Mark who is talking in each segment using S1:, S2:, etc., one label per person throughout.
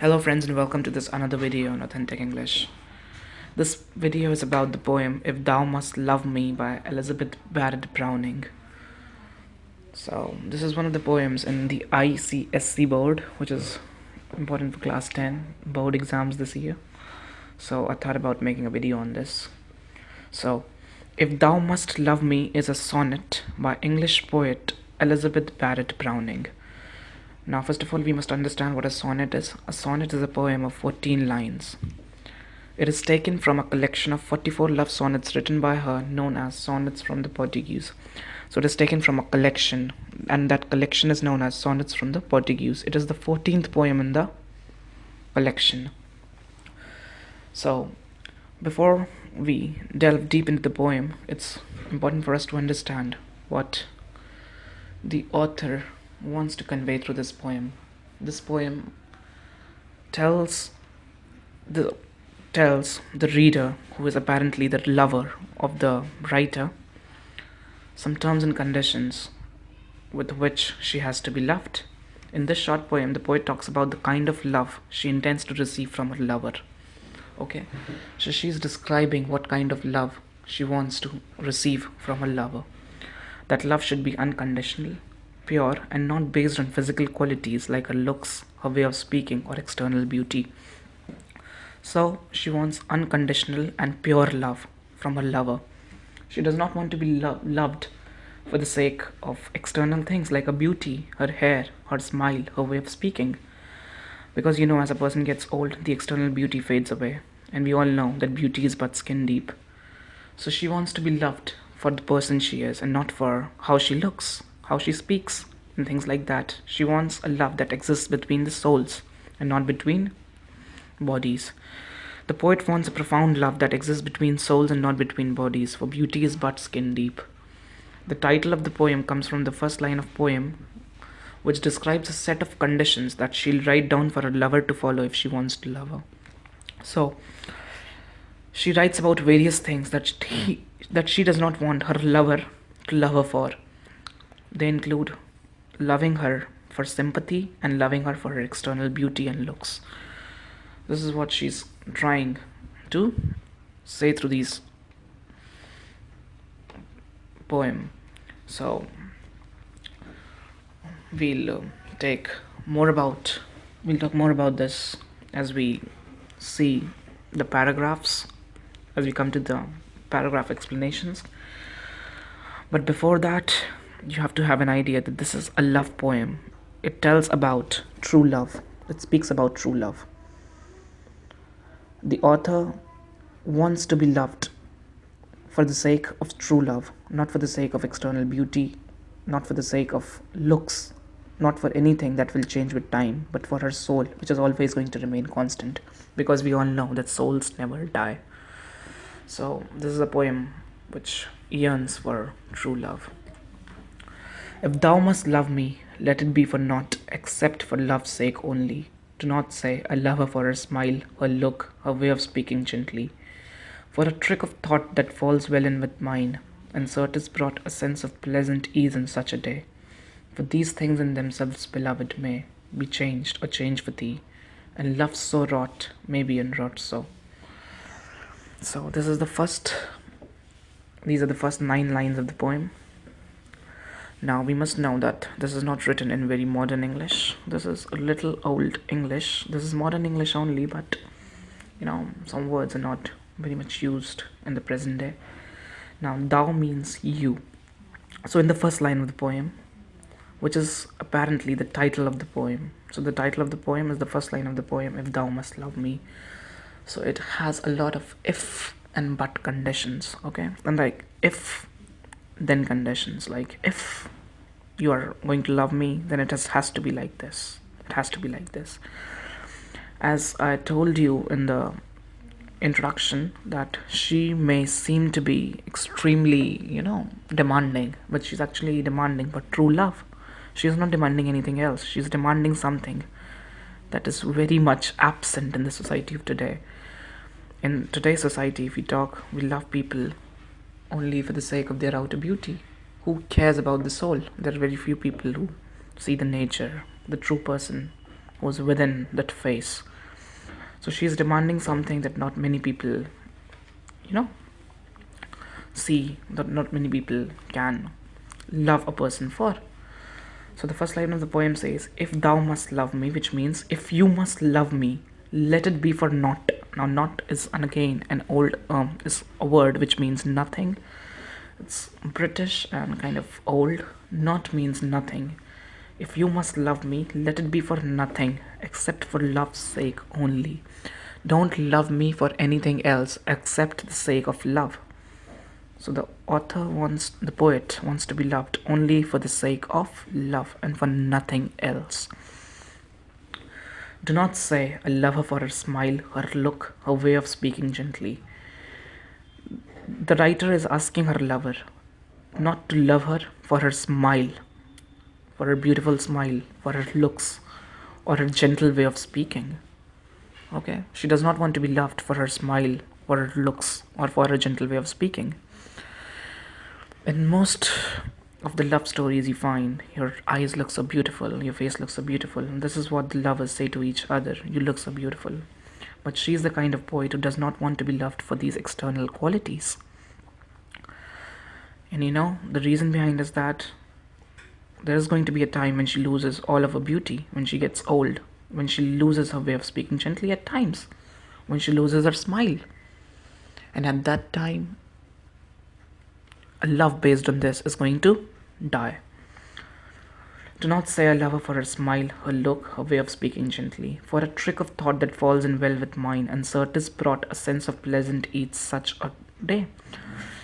S1: Hello friends and welcome to this another video on Authentic English. This video is about the poem If Thou Must Love Me by Elizabeth Barrett Browning. So this is one of the poems in the ICSC board, which is important for class 10 board exams this year. So I thought about making a video on this. So If Thou Must Love Me is a sonnet by English poet Elizabeth Barrett Browning. Now, first of all, we must understand what a sonnet is. A sonnet is a poem of 14 lines. It is taken from a collection of 44 love sonnets written by her, known as Sonnets from the Portuguese. So it is taken from a collection, and that collection is known as Sonnets from the Portuguese. It is the 14th poem in the collection. So, before we delve deep into the poem, it's important for us to understand what the author wants to convey through this poem. This poem tells the reader, who is apparently the lover of the writer, some terms and conditions with which she has to be loved. In this short poem, the poet talks about the kind of love she intends to receive from her lover. Okay, so she's describing what kind of love she wants to receive from her lover. That love should be unconditional, pure, and not based on physical qualities like her looks, her way of speaking, or external beauty. So she wants unconditional and pure love from her lover. She does not want to be loved for the sake of external things like her beauty, her hair, her smile, her way of speaking. Because as a person gets old, the external beauty fades away, and we all know that beauty is but skin deep. So she wants to be loved for the person she is and not for how she looks, how she speaks, and things like that. She wants a love that exists between the souls and not between bodies. The poet wants a profound love that exists between souls and not between bodies, for beauty is but skin deep. The title of the poem comes from the first line of poem, which describes a set of conditions that she'll write down for her lover to follow if she wants to love her. So she writes about various things that she does not want her lover to love her for. They include loving her for sympathy and loving her for her external beauty and looks. This is what she's trying to say through these poem. So we'll talk more about this as we see the paragraphs, as we come to the paragraph explanations. But before that, you have to have an idea that this is a love poem. It tells about true love. It speaks about true love. The author wants to be loved for the sake of true love, not for the sake of external beauty, not for the sake of looks, not for anything that will change with time, but for her soul, which is always going to remain constant, because we all know that souls never die. So this is a poem which yearns for true love. If thou must love me, let it be for naught except for love's sake only. Do not say, I love her for her smile, her look, her way of speaking gently, for a trick of thought that falls well in with mine, and certes brought a sense of pleasant ease in such a day. For these things in themselves, beloved, may be changed or change for thee, and love so wrought may be unwrought so. So these are the first 9 lines of the poem. Now we must know that this is not written in very modern English. This is a little old English. This is modern English only, but some words are not very much used in the present day. Now, thou means you. So in the first line of the poem, which is apparently the title of the poem. So the title of the poem is the first line of the poem, If Thou Must Love Me. So it has a lot of if and but conditions, okay? And like if, then conditions. Like if you are going to love me, then it has to be like this. It has to be like this. As I told you in the introduction, that she may seem to be extremely, demanding, but she's actually demanding for true love. She is not demanding anything else. She's demanding something that is very much absent in the society of today. In today's society, if we talk, we love people only for the sake of their outer beauty. Who cares about the soul? There are very few people who see the nature, the true person who's within that face. So she's demanding something that not many people, you know, see, that not many people can love a person for. So the first line of the poem says, "If thou must love me," which means if you must love me, let it be for naught. Now, naught is, and again, an old is a word which means nothing. It's British and kind of old. Not means nothing. If you must love me, let it be for nothing except for love's sake only. Don't love me for anything else except the sake of love. So the poet wants to be loved only for the sake of love and for nothing else. Do not say, "I love her for her smile, her look, her way of speaking gently." The writer is asking her lover not to love her for her smile, for her beautiful smile, for her looks, or her gentle way of speaking. Okay? She does not want to be loved for her smile, for her looks, or for her gentle way of speaking. In most of the love stories you find, your eyes look so beautiful, your face looks so beautiful, and this is what the lovers say to each other: "You look so beautiful." But she's the kind of poet who does not want to be loved for these external qualities. And the reason behind is that there is going to be a time when she loses all of her beauty, when she gets old, when she loses her way of speaking gently at times, when she loses her smile. And at that time, a love based on this is going to die. Do not say, "I love her for her smile, her look, her way of speaking gently, for a trick of thought that falls in well with mine, and certes brought a sense of pleasant ease such a day."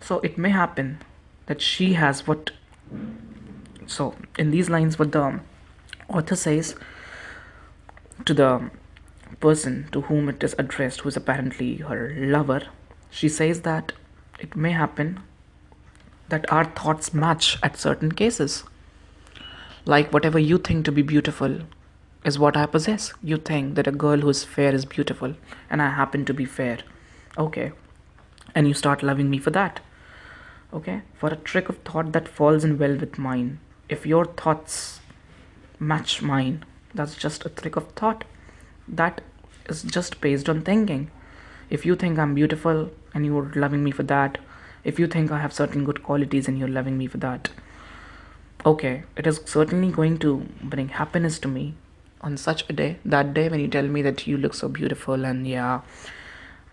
S1: So it may happen that she has what. So in these lines, what the author says to the person to whom it is addressed, who is apparently her lover, she says that it may happen that our thoughts match at certain cases. Like whatever you think to be beautiful is what I possess. You think that a girl who is fair is beautiful, and I happen to be fair. Okay. And you start loving me for that. Okay. For a trick of thought that falls in well with mine. If your thoughts match mine, that's just a trick of thought. That is just based on thinking. If you think I'm beautiful and you're loving me for that, if you think I have certain good qualities and you're loving me for that, okay, it is certainly going to bring happiness to me on such a day, that day when you tell me that you look so beautiful, and yeah,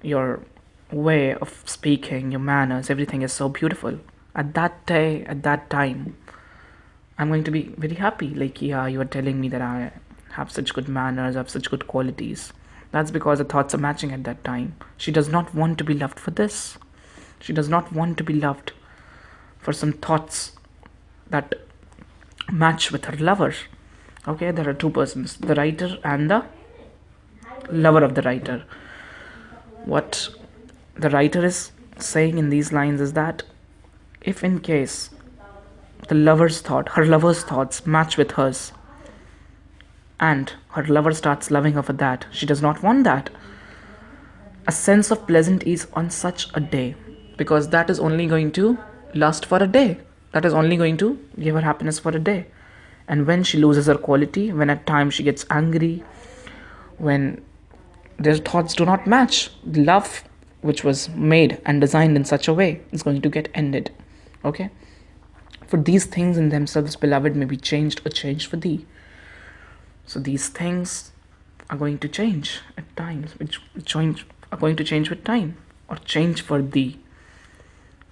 S1: your way of speaking, your manners, everything is so beautiful. At that day, at that time, I'm going to be very happy. Like, yeah, you are telling me that I have such good manners, I have such good qualities. That's because the thoughts are matching at that time. She does not want to be loved for this. She does not want to be loved for some thoughts that match with her lover. Okay, there are two persons, the writer and the lover of the writer. What the writer is saying in these lines is that if in case her lover's thoughts match with hers, and her lover starts loving her for that, she does not want that. A sense of pleasant ease on such a day, because that is only going to last for a day. That is only going to give her happiness for a day. And when she loses her quality, when at times she gets angry, when their thoughts do not match, the love which was made and designed in such a way is going to get ended. Okay? For these things in themselves, beloved, may be changed or changed for thee. So these things are going to change at times, which are going to change with time, or change for thee.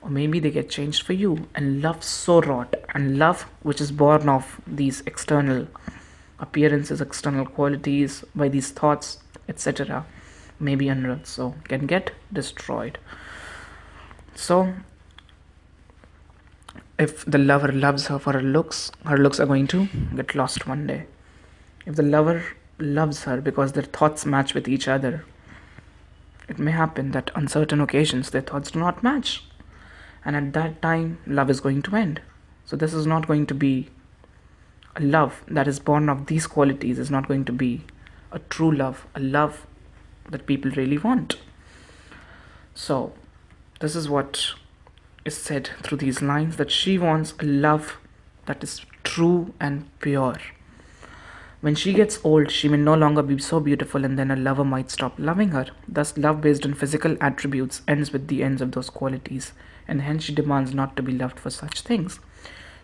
S1: Or maybe they get changed for you. And love so wrought, and love which is born of these external appearances, external qualities, by these thoughts, etc., may be unreal, so can get destroyed. So if the lover loves her for her looks are going to get lost one day. If the lover loves her because their thoughts match with each other, it may happen that on certain occasions their thoughts do not match, and at that time love is going to end. So this is not going to be a love that is born of these qualities, is not going to be a true love, a love that people really want. So this is what is said through these lines, that she wants a love that is true and pure. When she gets old, she may no longer be so beautiful, and then her lover might stop loving her. Thus, love based on physical attributes ends with the ends of those qualities, and hence she demands not to be loved for such things.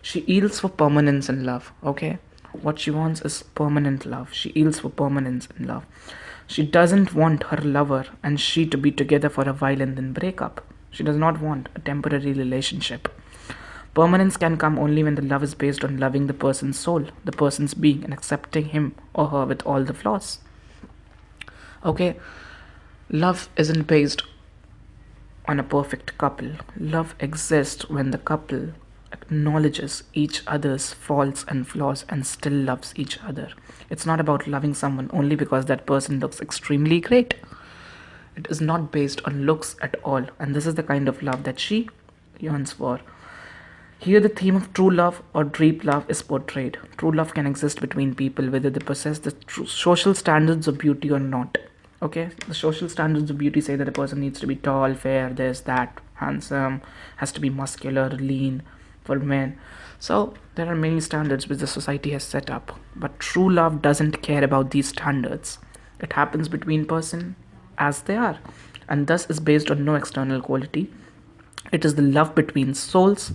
S1: She yields for permanence in love, okay? What she wants is permanent love. She yields for permanence in love. She doesn't want her lover and she to be together for a while and then break up. She does not want a temporary relationship. Permanence can come only when the love is based on loving the person's soul, the person's being, and accepting him or her with all the flaws. Okay, love isn't based on a perfect couple. Love exists when the couple acknowledges each other's faults and flaws and still loves each other. It's not about loving someone only because that person looks extremely great. It is not based on looks at all, and this is the kind of love that she yearns for. Here, the theme of true love or deep love is portrayed. True love can exist between people whether they possess the true social standards of beauty or not. Okay, the social standards of beauty say that a person needs to be tall, fair, this, that, handsome, has to be muscular, lean for men. So, there are many standards which the society has set up. But true love doesn't care about these standards. It happens between person as they are, and thus is based on no external quality. It is the love between souls,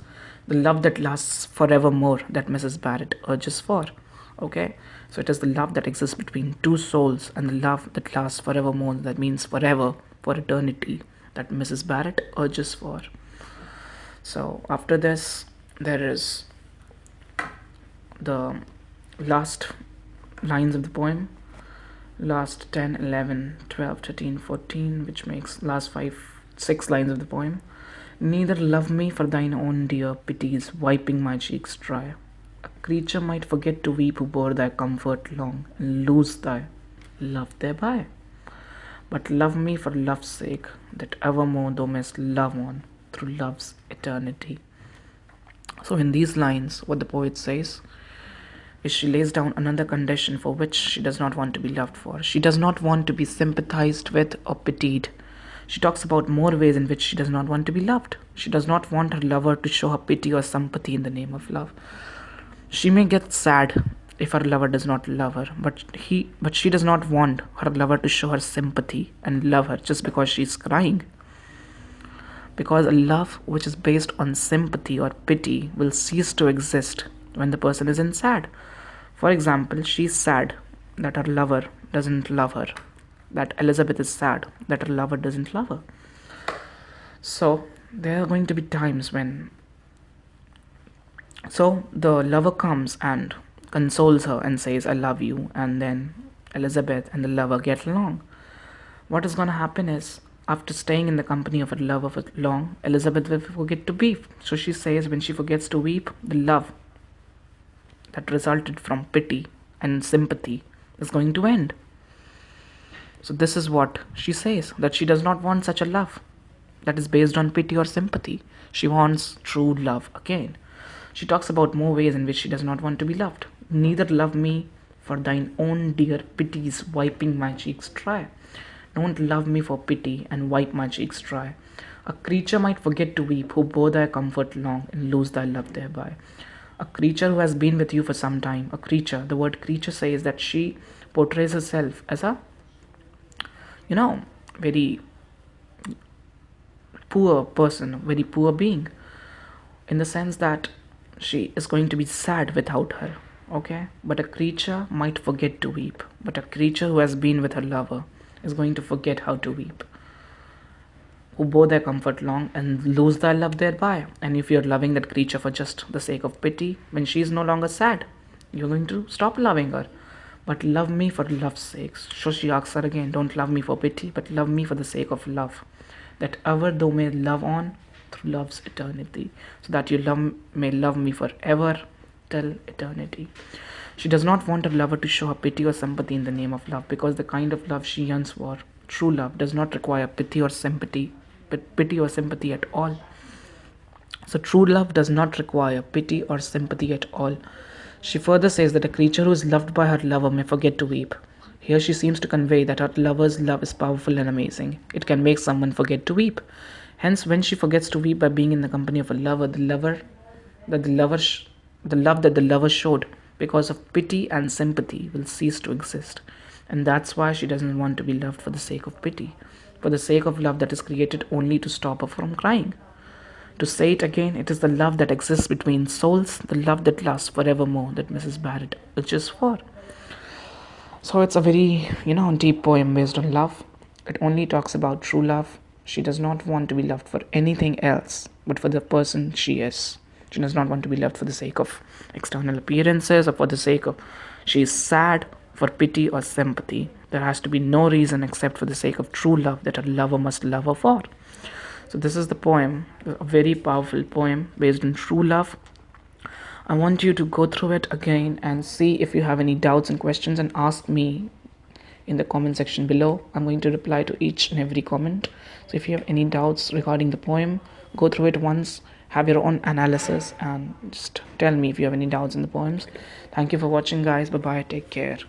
S1: the love that lasts forevermore that Mrs. Barrett urges for. Okay, so it is the love that exists between two souls and the love that lasts forevermore, that means forever, for eternity, that Mrs. Barrett urges for. So after this, there is the last lines of the poem, last 10, 11, 12, 13, 14, which makes last 6 lines of the poem. Neither love me for thine own dear pities, wiping my cheeks dry. A creature might forget to weep who bore thy comfort long, and lose thy love thereby. But love me for love's sake, that evermore thou mayst love on through love's eternity. So in these lines, what the poet says is she lays down another condition for which she does not want to be loved for. She does not want to be sympathized with or pitied. She talks about more ways in which she does not want to be loved. She does not want her lover to show her pity or sympathy in the name of love. She may get sad if her lover does not love her, but she does not want her lover to show her sympathy and love her just because she is crying. Because a love which is based on sympathy or pity will cease to exist when the person is in sad. For example, she is sad that her lover doesn't love her, that Elizabeth is sad that her lover doesn't love her. So there are going to be times when the lover comes and consoles her and says, I love you, and then Elizabeth and the lover get along. What is going to happen is, after staying in the company of her lover for long, Elizabeth will forget to weep. So she says when she forgets to weep, the love that resulted from pity and sympathy is going to end. So this is what she says, that she does not want such a love that is based on pity or sympathy. She wants true love again. She talks about more ways in which she does not want to be loved. Neither love me for thine own dear pities, wiping my cheeks dry. Don't love me for pity and wipe my cheeks dry. A creature might forget to weep who bore thy comfort long and lose thy love thereby. A creature who has been with you for some time. A creature. The word creature says that she portrays herself as a very poor person, very poor being, in the sense that she is going to be sad without her. Okay, but a creature might forget to weep, but a creature who has been with her lover is going to forget how to weep, who bore their comfort long and lose their love thereby. And if you're loving that creature for just the sake of pity, when she is no longer sad, you're going to stop loving her. But love me for love's sake. So she asks her again, don't love me for pity, but love me for the sake of love, that ever thou may love on through love's eternity, so that you may love me forever till eternity. She does not want her lover to show her pity or sympathy in the name of love, because the kind of love she yearns for, true love, does not require pity or sympathy at all. So true love does not require pity or sympathy at all. She further says that a creature who is loved by her lover may forget to weep. Here she seems to convey that her lover's love is powerful and amazing. It can make someone forget to weep. Hence, when she forgets to weep by being in the company of a lover, the love that the lover showed because of pity and sympathy will cease to exist. And that's why she doesn't want to be loved for the sake of pity, for the sake of love that is created only to stop her from crying. To say it again, it is the love that exists between souls, the love that lasts forevermore that Mrs. Barrett wishes for. So it's a very, deep poem based on love. It only talks about true love. She does not want to be loved for anything else but for the person she is. She does not want to be loved for the sake of external appearances or for the sake of she is sad for pity or sympathy. There has to be no reason except for the sake of true love that a lover must love her for. So this is the poem, a very powerful poem based on true love. I want you to go through it again and see if you have any doubts and questions and ask me in the comment section below. I'm going to reply to each and every comment. So if you have any doubts regarding the poem, go through it once, have your own analysis and just tell me if you have any doubts in the poems. Thank you for watching, guys. Bye bye, take care.